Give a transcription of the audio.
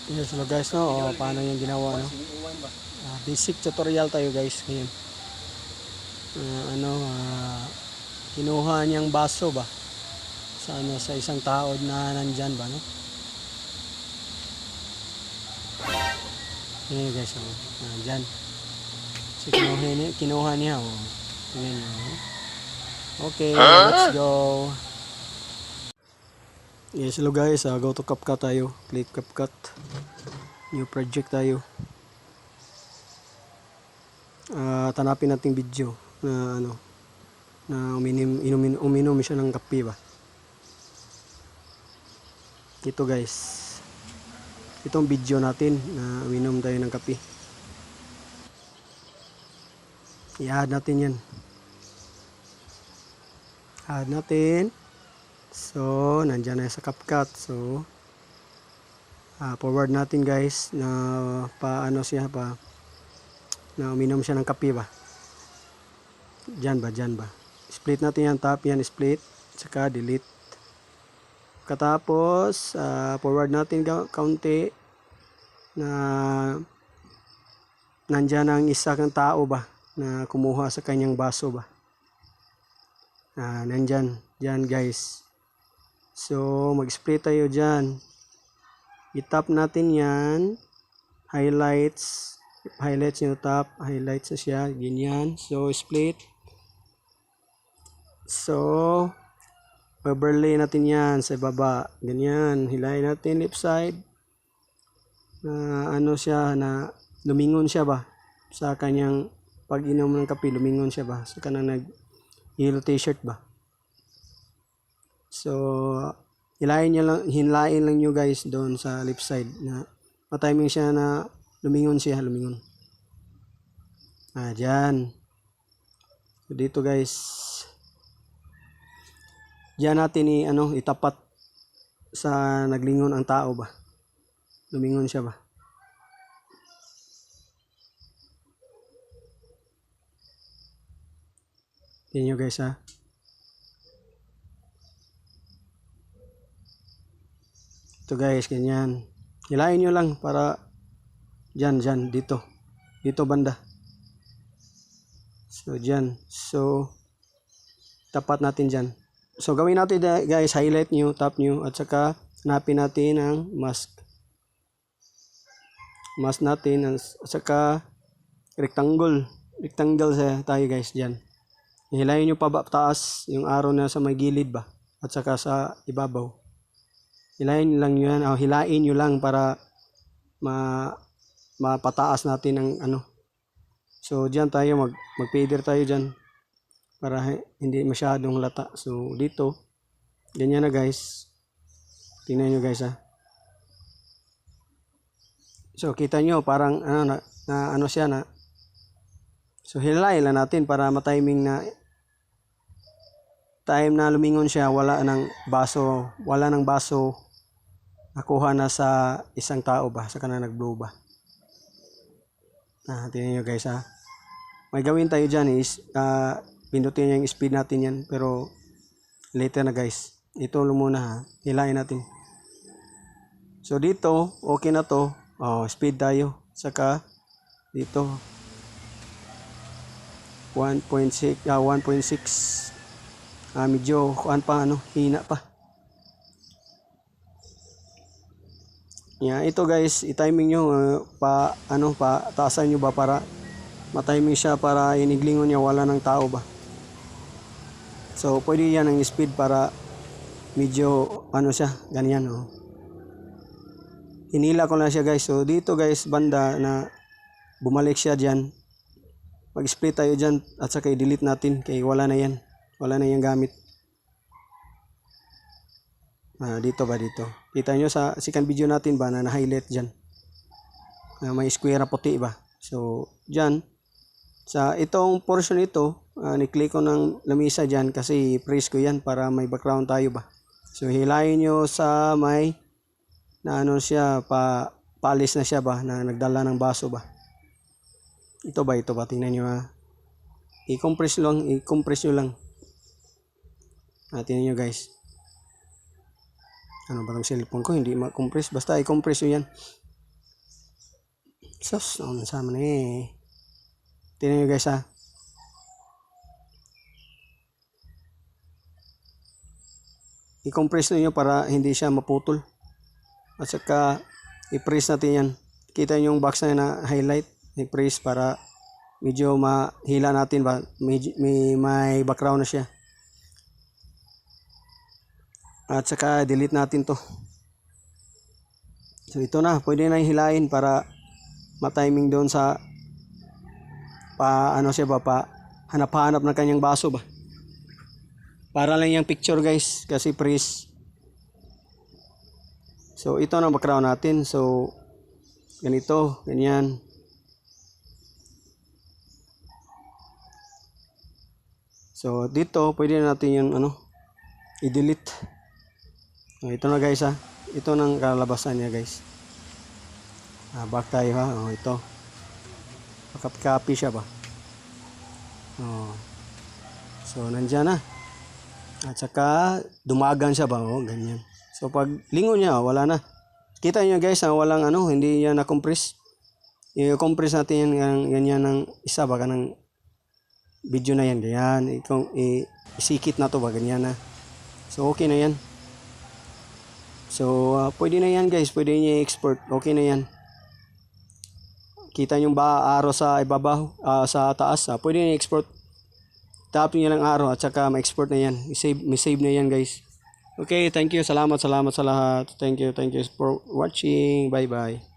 Yes, hello guys, no? O, paano yung ginawa, no? Basic tutorial tayo guys ngayon. Ano, kinuha niyang baso ba? Sa, ano, sa isang taod na nandyan ba, no? Yan guys, o. Nandyan. So, kinuha niya, o. Tingnan niyo, no? Okay, let's go. Yes, hello guys, go to CapCut tayo. Click CapCut. New project tayo. Tanapin nating video na ano, na uminom siya ng kape ba. Ito guys, itong video natin na uminom tayo ng kape. I-add natin yan, add natin. So nandyan na sa CapCut. So forward natin guys na paano siya pa na uminom siya ng kape ba. Dyan ba, split natin yan, tap yan, split, saka delete. Katapos forward natin kaunti na nandyan ang isa kang tao ba na kumuha sa kanyang baso ba. Nandyan dyan guys. So mag-split tayo dyan, i-tap natin yan, highlights nyo, tap, highlights na siya, ganyan. So split, so overlay natin yan sa baba, ganyan. Hilahin natin left side na ano siya, na lumingon siya ba sa kanyang pag-inom ng kape, lumingon siya ba sa kanang nag yellow t-shirt ba. So hilahin lang nyo guys doon sa left side na matiming siya na lumingon siya, lumingon. Dyan. So dito guys, dyan natin itapat sa naglingon ang tao ba, lumingon siya ba. Tingnan nyo guys ha. Ito guys, ganyan. Hilahin nyo lang para dyan, dito banda. So dyan, so tapat natin dyan. So gawin natin guys, highlight nyo, tap nyo, at saka hanapin natin ang mask natin, at saka rectangle tayo guys dyan. Hilahin nyo pa ba taas yung arrow na sa may gilid ba, at saka sa ibabaw. Hilahin lang nyo yan, hilain nyo lang para mapataas natin ang ano. So dyan tayo mag-fader tayo dyan para hindi masyadong lata. So dito ganyan na guys, tingnan nyo guys ha. So kita nyo parang ano siya na. So hilahin lang natin para matiming na time na lumingon siya, wala nang baso nakuha na sa isang tao ba, sa kanang nag-blow ba. Tingnan nyo guys ha. May gawin tayo dyan is pindutin yung speed natin yan, pero later na guys. Ito muna ha, hilahin natin. So dito okay na to, speed tayo, saka dito 1.6 medyo hina pa. Ito guys, i-timing nyo taasan nyo ba para matiming siya, para iniglingon niya wala ng tao ba. So pwede yan ang speed para medyo siya, ganyan hinila ko na siya guys. So dito guys banda na bumalik siya dyan, mag-split tayo dyan, at saka i-delete natin kay wala na yan gamit. Dito kita nyo sa second video natin ba na na-highlight dyan, may square na puti ba. So dyan sa itong portion ito, ni-click ko ng lamisa dyan kasi press ko yan para may background tayo ba. So hilahin nyo sa may na siya, paalis na siya ba, na nagdala ng baso ba. Ito ba, tingnan nyo ha. I-compress nyo lang. Tingnan nyo guys. Ano ba ang cellphone ko, hindi ma-compress, basta i-compress nyo yan. Sus, naon sa man eh. Tingnan nyo guys ha. I-compress niyo para hindi siya maputol. At saka i-press natin yan. Kita nyo yung box na highlight. I-press para medyo mahila natin ba. May background na siya. At saka delete natin to. So ito na, pwede na hilain para ma-timing doon sa ano siya ba, hanap-hanap ng kanyang baso ba. Para lang yung picture guys, kasi freeze. So ito na background natin. So ganito, ganyan. So dito pwede na natin yung i-delete. So, ito na guys ha. Ito nang kalabasan niya guys. Back tayo ha. Ito. Copy siya ba. So nandyan na. At saka dumagan siya ba. Ganyan. So pag lingon niya, wala na. Kita niyo guys, walang hindi niya na-compress. I-compress natin yan ganyan ng isa ba ng video na yan. Ganyan. Isikit na to ba ganyan na. So okay na yan. So pwede na yan guys, pwede niya i-export. Okay na yan. Kita niyo ba arrow sa ibabaw, sa taas, pwede niya i-export. Tap niyo lang arrow at saka ma-export na yan. May save na yan guys. Okay, thank you. Salamat sa lahat. Thank you for watching. Bye bye.